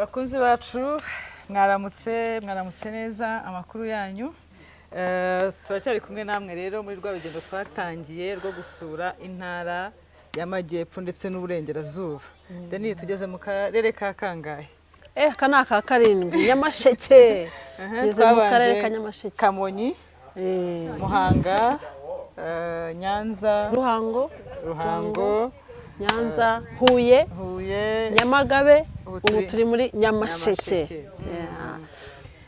bakunzi bacu mwaramutse neza amakuru yanyu turacyari kumwe namwe rero muri rwa rugendo twatangiye rwo gusura intara y'amajyepfo ndetse n'uburengerazuba Deni tugeze mu karere ka Kangahe kana ka karindwi Nyamasheke tugeze mu karere ka Nyamasheke Kamonyi Muhanga Nyanza Ruhango Nyanza Huye Nyamagabe ubu turi muri Nyamasheke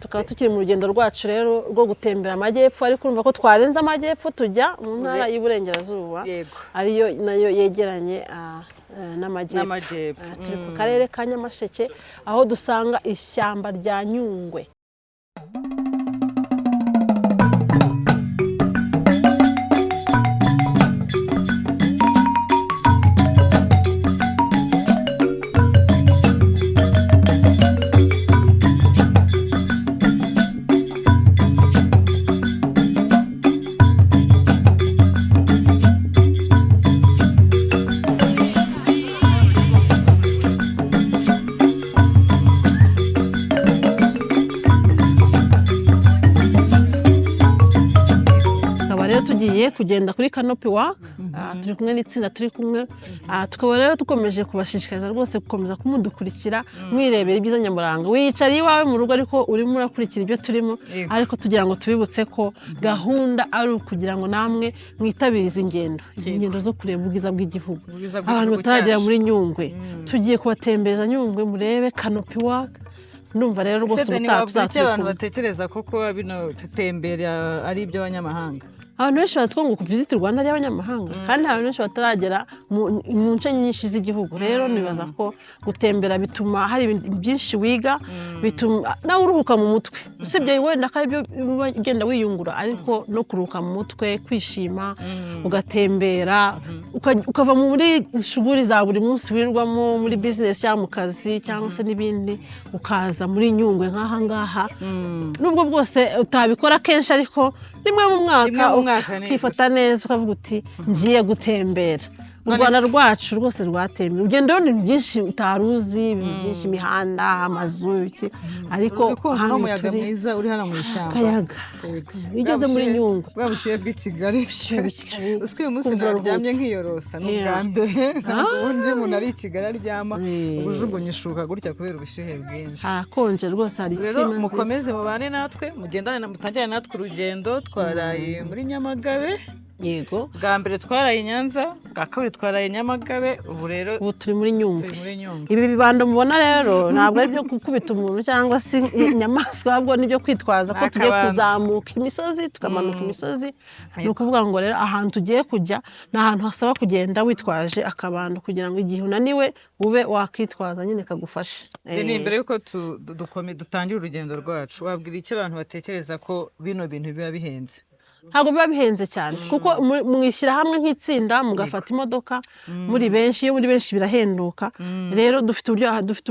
tukaba tukiri mu rugendo rwacu rero rwo gutembera amajyepfo ariko urumva ko twarenza amajyepfo tujya mu ntara y'Iburengerazuba ariyo nayo yegeranye n'amajyepfo turi ku karere ka Nyamasheke aho dusanga ishyamba rya Nyungwe tugiye kugenda kuri Canopy Walk turi kumwe n'itsinda turi kumwe tukaba rero dukomeje kubashishikariza rwose gukomeza kumudukurikira mwirebera ibyiza nyaburanga wiyicariye iwawe mu rugo ariko urimo urakurikira ibyo turimo ariko tugira ngo tubibutse ko gahunda ari ukugira ngo namwe mwitabire izi ngendo zo kureba ubwiza bw'igihugu abantu bataragera muri Nyungwe tugiye kubatembereza Nyungwe murebe Canopy Walk ndumva rero rwose ubutaha abantu batekereza ko bino gutembera ari iby'abanyamahanga abantu benshi bazi ko ngo visit Rwanda ari abanyamahanga kandi abantu benshi bataragera mu nce nyinshi z'igihugu rero nibaza ko gutembera bituma hari byinshi wiga bituma nawe uruhuka mu mutwe usibye wenda ko ibyo ugenda wiyungura ariko no kuruhuka mu mutwe kwishima ugatembera ukava muri shughuli za buri munsi wirwamo muri business cyangwa mu kazi cyangwa se n'ibindi ukaza muri Nyungwe nk'aha ngaha nubwo bwose utabikora kenshi ariko rimwe mu mwaka ukifata neza ukavuga uti ngiye gutembera u Rwanda rwacu rwose rwatembera ugenda ubona ibintu byinshi utaruzi ibintu byinshi imihanda amazu ariko hano umuyaga mwiza uri hano mu ishyamba kayaga bigeze muri Nyungwe bwabushiye bw'Ikigali uswe uyu munsi naryamye nkiyorosa n'ubwa mbere ubundi umuntu ari Kigali aryama ubujugunye ishuka gutya kubera ubushyuhe bwinshi hakonje rwose hari rero mukomeze mubane natwe mugendane mutangirane natwe urugendo twaraye muri Nyamagabe yego bwa mbere twaraye Nyanza bwa kabiri twaraye Nyamagabe ubu turi muri Nyungwe ibi bibando mubona rero ntabwo ari byo gukubita umuntu cyangwa se inyamaswa ahubwo nibyo kwitwaza ko tugiye kuzamuka imisozi tukamanuka imisozi ni ukuvuga ngo rero ahantu tugiye kujya ni ahantu hasaba kugenda witwaje akabando kugira ngo igihe unaniwe ube wakitwaza nyine kagufashe ni mbere yuko dutangira urugendo rwacu wabwira iki abantu batekereza ko bino bintu biba bihenze ntabwo biba bihenze cyane kuko mwishyira hamwe nk'itsinda mugafata imodoka muri benshi iyo muri benshi birahenduka rero dufite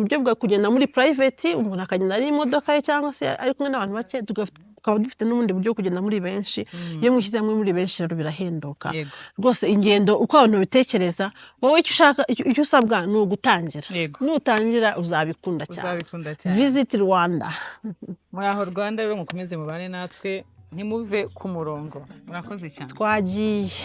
uburyo bwa kugenda muri private umuntu akagenda ari imodoka ye cyangwa se ari kumwe n'abantu bake tukaba dufite n'ubundi buryo kugenda muri benshi iyo mwishyize hamwe muri benshi rero birahenduka rwose ingendo uko abantu bitekereza wowe icyo ushaka icyo usabwa ni ugutangira nutangira uzabikunda cyane visit Rwanda muri aho Rwanda rero mukomeze mubane natwe ntimuve ku murongo murakoze cyane twagiye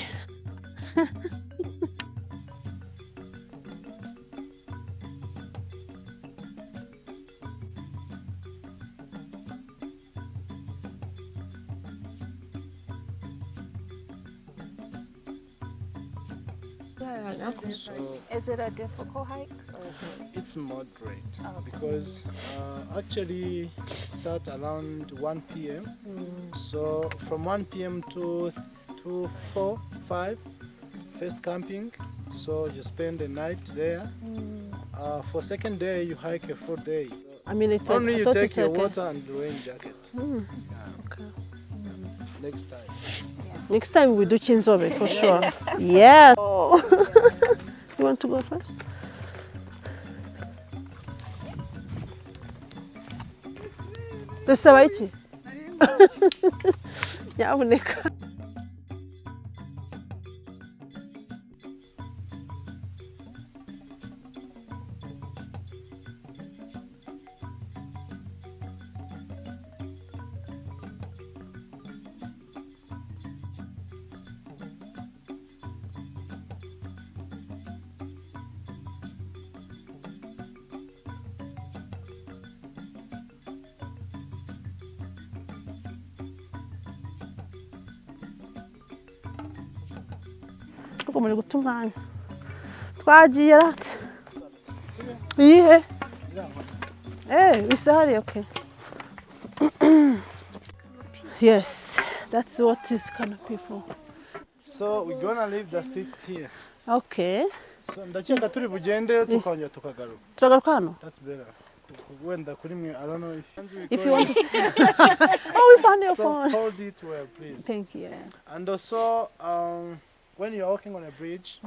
Is it a difficult hike? It's moderate because actually it starts around 1 p.m. So from 1 p.m. to 4, 5, first camping. So you spend the night there. For second day you hike a full day. I mean, it's only you take your water and rain jacket. Okay. Next time. Next time we do Kinzobe for sure. Yeah. Oh. You want to go first? Bisaba iki? Nyabuneka. ahubwo muri guta umwanya twagiye rate iyihe isahari okay. Yes, that's what is canopy for. So we're gonna leave the sticks here. Okay. So ndakeka turi bugende tukongera tukagaruka. Turagaruka hano? That's better. Wenda kuri mwe, I don't know if you want to oh, we found your phone. So hold it well, please. Thank you. And also, when you're walking on a bridge,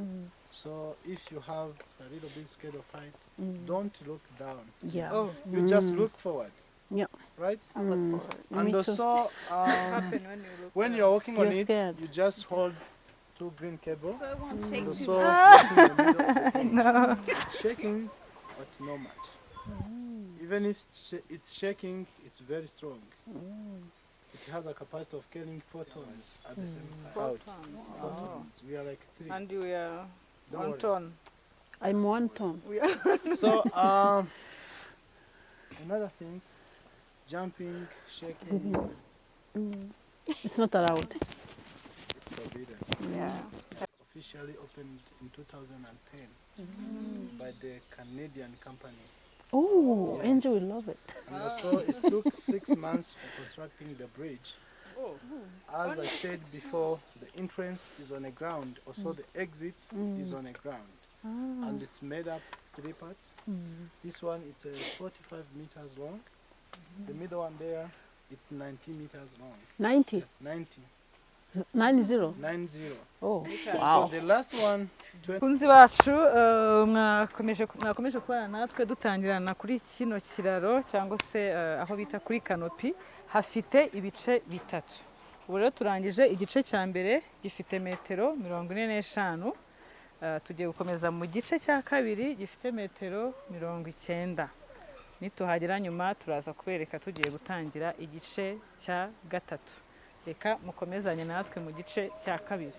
so if you have a little bit scared of height, don't look down. Yeah. Oh, You just look forward. Yeah. Right? I look forward. And Me too. also, happen when you look when you're walking on You're it, scared. you just hold 2 green cables. So it won't shake And too also, much. walking in the middle, it's shaking, but not much. Even if it's shaking, it's very strong. It has a capacity of carrying 4 tons at the same time. 4 Out. tons. 4 tons. We are like 3. And you are Don't 1 worry. ton. I'm 1 ton. We are So, another thing, jumping, shaking, It's not allowed. it's forbidden. Yeah. Officially opened in 2010 by the Canadian company. Oh, Angel will love it. And also, it took 6 months for constructing the bridge. As I said before, the entrance is on the ground, also the exit is on the ground. And it's made up 3 parts. This one is 45 meters long. The middle one there, it's 90 meters long. 90? 90. 90? 90. Oh, So wow. the last one, 20. Kunzi bacu mwakomeje kubana natwe dutangirana kuri kino kiraro cyangwa se aho bita kuri kanopi hafite ibice bitatu. Ubu rero turangije igice cya mbere gifite metero 45. Tugiye gukomeza mu gice cya kabiri gifite metero 90. Nituhagera nyuma turaza kubereka tugiye gutangira igice cya gatatu. Reka mukomezanye natwe mu gice cya kabiri.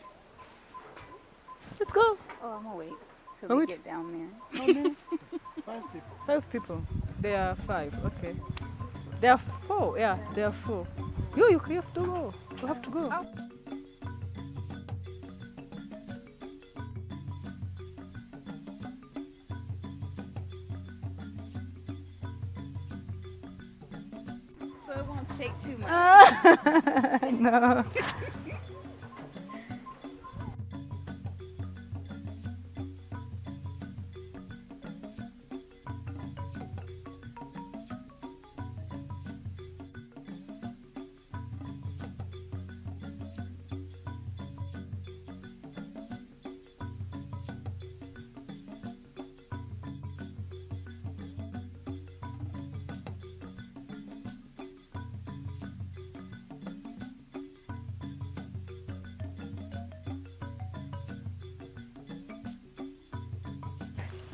Let's go. Oh, I'm gonna wait till Oh, we wait. get down there. 5 people. 5 people. There are 5. Okay. There are 4. Yeah, there are 4. You have to go. You have to go. So it won't shake too much. No.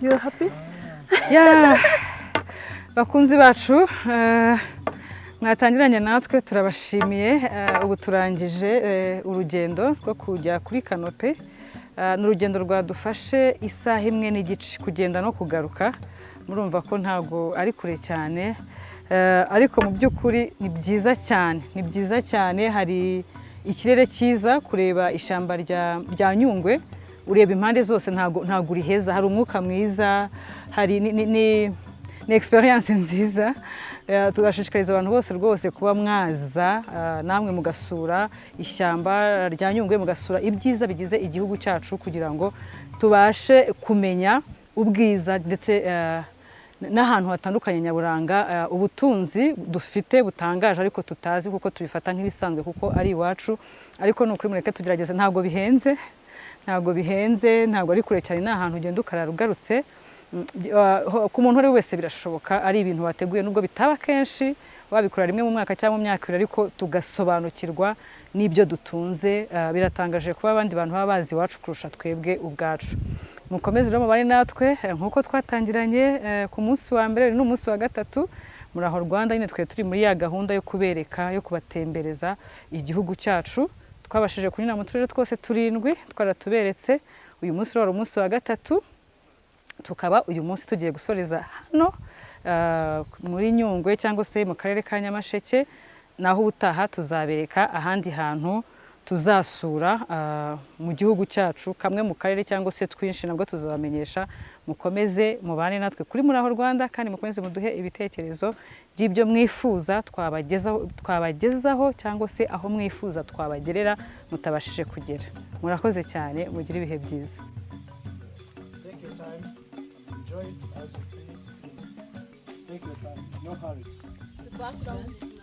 You're happy? Yeah. Bakunzi bacu mwatangiranye natwe turabashimiye ubu turangije urugendo rwo kujya kuri kanope. N'urugendo rwadufashe isaha imwe n'igice kugenda no kugaruka. Murumva ko ntago ari kure cyane. Ariko mu by'ukuri ni byiza cyane. Ni byiza cyane, hari ikirere cyiza, kureba ishyamba rya Nyungwe. Ureba impande zose ntago uri heza, hari umwuka mwiza, hari ni experience nziza. Tugashishikariza abantu bose rwose kuba mwaza namwe mugasura ishyamba rya Nyungwe, mugasura ibyiza bigize igihugu cyacu kugira ngo tubashe kumenya ubwiza ndetse n'ahantu hatandukanye nyaburanga, ubutunzi dufite butangaje ariko tutazi kuko tubifata nk'ibisanzwe kuko ari iwacu. Ariko n'ukuri mureke tugerageze, ntago bihenze, ntago ari kure cyane, n'ahantu ugenda ukarara ugarutse. Ku muntu uri wese birashoboka, ari ibintu wateguye nubwo bitaba kenshi, wabikora rimwe mu mwaka cyangwa mu myaka ibiri, ariko tugasobanukirwa n'ibyo dutunze. Biratangaje kuba abandi bantu baba bazi iwacu kurusha twebwe ubwacu. Mukomeze rero mubane natwe nkuko twatangiranye ku munsi wa mbere n'umunsi wa gatatu muri aho Rwanda. Nyine twe turi muri ya gahunda yo kubereka, yo kubatembereza igihugu cyacu. Twabashije kunyura mu turere twose 7 twaratuberetse. Uyu munsi rero umunsi wa gatatu, tukaba uyu munsi tugiye gusoreza hano muri Nyungwe cyangwa se mu karere ka Nyamasheke. Naho ubutaha tuzabereka ahandi hantu tuzasura mu gihugu cyacu, kamwe mu karere cyangwa se twinshi, nabwo tuzabamenyesha. Mukomeze mubane natwe kuri Muraho Rwanda, kandi mukomeze muduhe ibitekerezo by'ibyo mwifuza twabagezaho cyangwa se aho mwifuza twabagerera mutabashije kugera. Murakoze cyane, mugire ibihe byiza. Take your time, enjoy it as you feel. Take your time, no hurry. The background is